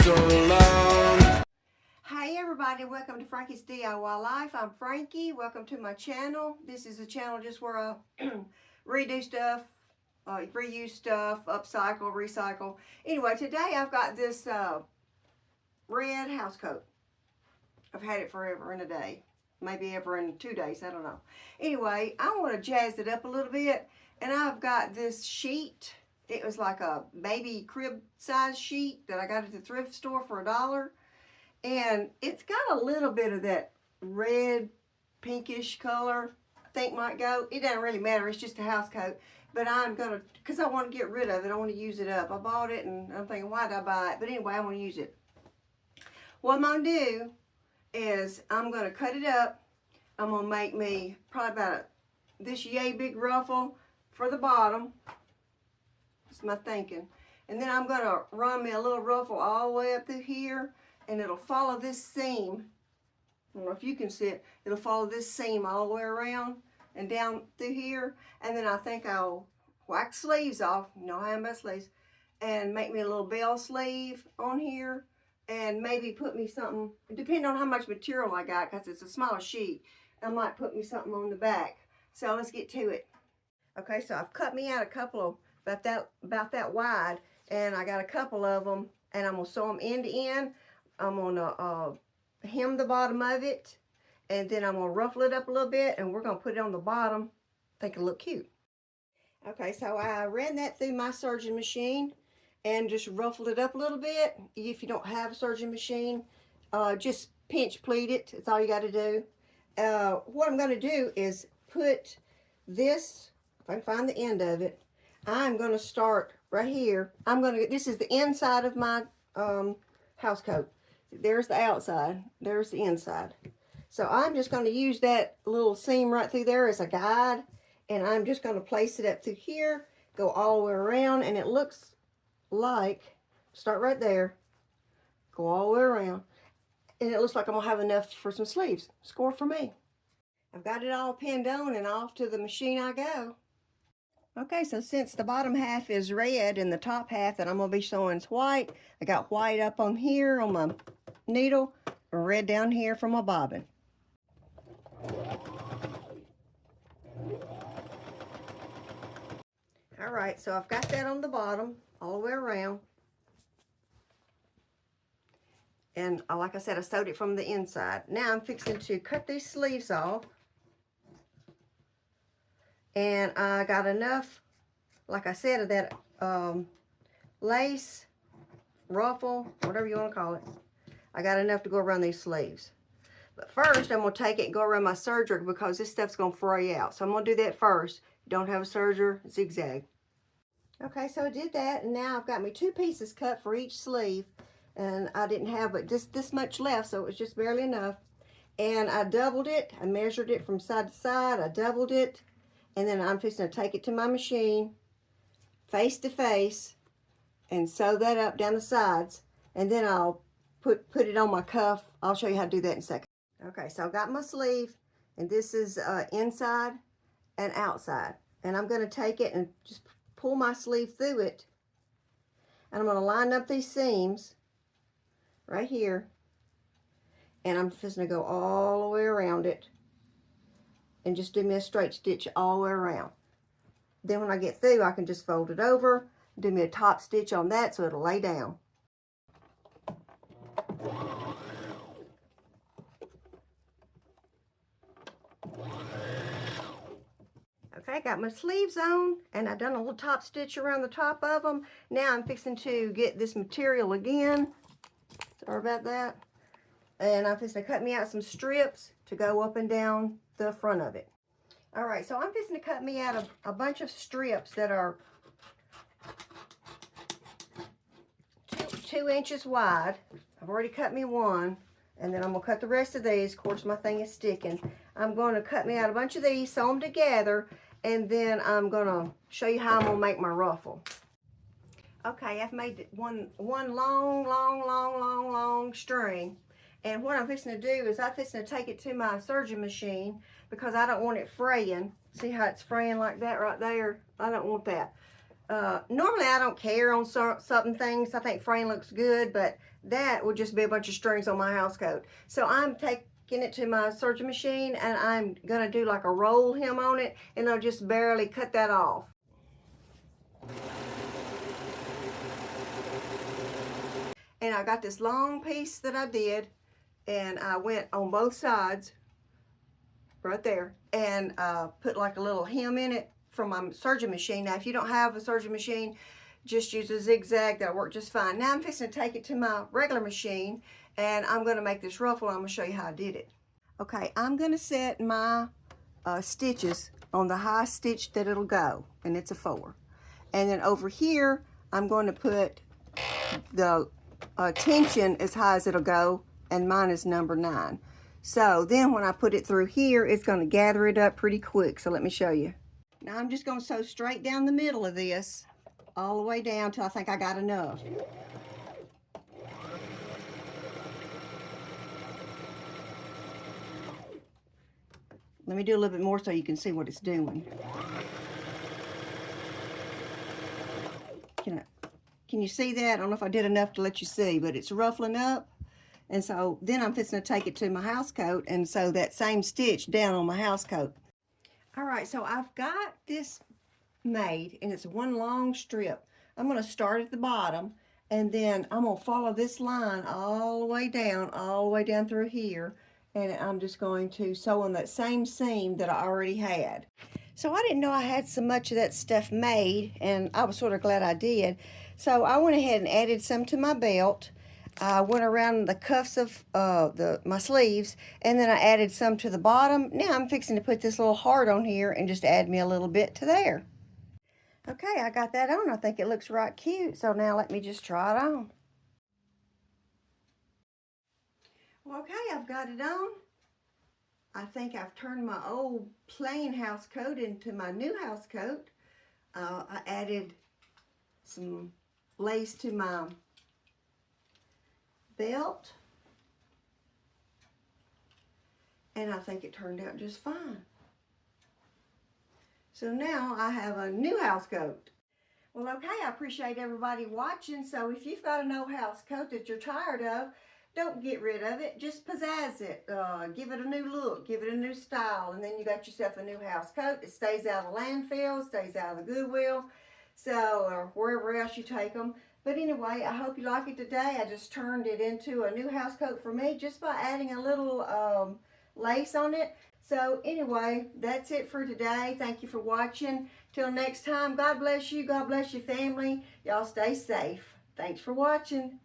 so long. Hi everybody, welcome to Frankie's DIY Life. I'm Frankie. Welcome to my channel. This is a channel just where I redo stuff, reuse stuff, upcycle, recycle. Anyway, today I've got this red house coat. I've had it forever and a day. Maybe ever in 2 days, I don't know. Anyway, I want to jazz it up a little bit. And I've got this sheet. It was like a baby crib size sheet that I got at the thrift store for $1. And it's got a little bit of that red, pinkish color I think might go. It doesn't really matter. It's just a house coat. But I'm going to, because I want to get rid of it. I want to use it up. I bought it and I'm thinking, why did I buy it? But anyway, I want to use it. What I'm going to do is I'm going to cut it up. I'm going to make me probably about this yay big ruffle for the bottom. That's my thinking. And then I'm going to run me a little ruffle all the way up through here. And it'll follow this seam. I don't know if you can see it. It'll follow this seam all the way around and down through here. And then I think I'll whack sleeves off. You know how I'm about sleeves. And make me a little bell sleeve on here. And maybe put me something, depending on how much material I got, because it's a small sheet. I might put me something on the back. So let's get to it. Okay, so I've cut me out a couple of about that wide. And I got a couple of them. And I'm going to sew them end to end. I'm going to hem the bottom of it, and then I'm going to ruffle it up a little bit, and we're going to put it on the bottom. I think it'll look cute. Okay, so I ran that through my serging machine and just ruffled it up a little bit. If you don't have a serging machine, just pinch pleat it. That's all you got to do. What I'm going to do is put this, if I can find the end of it, I'm going to start right here. This is the inside of my house coat. There's the outside, there's the inside. So I'm just going to use that little seam right through there as a guide, and I'm just going to place it up through here, go all the way around, and it looks like, start right there, go all the way around, and it looks like I'm going to have enough for some sleeves. Score for me. I've got it all pinned on and off to the machine I go. Okay, so since the bottom half is red and the top half that I'm going to be showing is white, I got white up on here on my needle, red down here for my bobbin. All right, so I've got that on the bottom all the way around. And like I said, I sewed it from the inside. Now I'm fixing to cut these sleeves off. And I got enough, like I said, of that lace, ruffle, whatever you want to call it. I got enough to go around these sleeves. But first, I'm going to take it and go around my serger because this stuff's going to fray out. So I'm going to do that first. Don't have a serger, zigzag. Okay, so I did that, and now I've got me 2 pieces cut for each sleeve. And I didn't have but just this much left, so it was just barely enough. And I doubled it. I measured it from side to side. I doubled it. And then I'm fixing to take it to my machine, face to face, and sew that up down the sides. And then I'll put it on my cuff. I'll show you how to do that in a second. Okay, so I've got my sleeve, and this is inside and outside. And I'm going to take it and just pull my sleeve through it. And I'm going to line up these seams right here. And I'm just going to go all the way around it. And just do me a straight stitch all the way around. Then when I get through, I can just fold it over, do me a top stitch on that so it'll lay down. Okay, got my sleeves on, and I've done a little top stitch around the top of them. Now I'm fixing to get this material again. Sorry about that. And I'm fixing to cut me out some strips to go up and down the front of it. All right, so I'm fixing to cut me out a bunch of strips that are 2 inches wide. I've already cut me one, and then I'm going to cut the rest of these. Of course, my thing is sticking. I'm going to cut me out a bunch of these, sew them together, and then I'm going to show you how I'm going to make my ruffle. Okay, I've made one long string. And what I'm fixing to do is I'm fixing to take it to my serging machine because I don't want it fraying. See how it's fraying like that right there? I don't want that. Normally I don't care on certain things. I think fraying looks good, but that would just be a bunch of strings on my house coat. So I'm taking it to my serging machine, and I'm gonna do like a roll hem on it, and I'll just barely cut that off. And I got this long piece that I did, and I went on both sides right there, and put like a little hem in it from my serging machine. Now if you don't have a serging machine, just use a zigzag, that'll work just fine. Now I'm fixing to take it to my regular machine, and I'm going to make this ruffle. I'm going to show you how I did it. Okay, I'm going to set my stitches on the highest stitch that it'll go, and it's a 4. And then over here I'm going to put the tension as high as it'll go, and mine is number 9. So then when I put it through here, it's going to gather it up pretty quick. So let me show you. Now I'm just going to sew straight down the middle of this, all the way down till I think I got enough. Let me do a little bit more so you can see what it's doing. Can you see that? I don't know if I did enough to let you see, but it's ruffling up. And so then I'm fixing to take it to my house coat and sew that same stitch down on my house coat. All right, so I've got this made, and it's one long strip. I'm going to start at the bottom, and then I'm going to follow this line all the way down through here, and I'm just going to sew on that same seam that I already had. So I didn't know I had so much of that stuff made, and I was sort of glad I did. So I went ahead and added some to my belt. I went around the cuffs of my sleeves, and then I added some to the bottom. Now I'm fixing to put this little heart on here and just add me a little bit to there. Okay, I got that on. I think it looks right cute. So now let me just try it on. Well, okay, I've got it on. I think I've turned my old plain house coat into my new house coat. I added some lace to my belt, and I think it turned out just fine. So now I have a new house coat. Well, okay, I appreciate everybody watching. So if you've got an old house coat that you're tired of, don't get rid of it, just pizzazz it, give it a new look, give it a new style, and then you got yourself a new house coat. It stays out of landfill, stays out of the Goodwill, so or wherever else you take them. But anyway, I hope you like it today. I just turned it into a new house coat for me just by adding a little lace on it. So anyway, that's it for today. Thank you for watching. Till next time, God bless you. God bless your family. Y'all stay safe. Thanks for watching.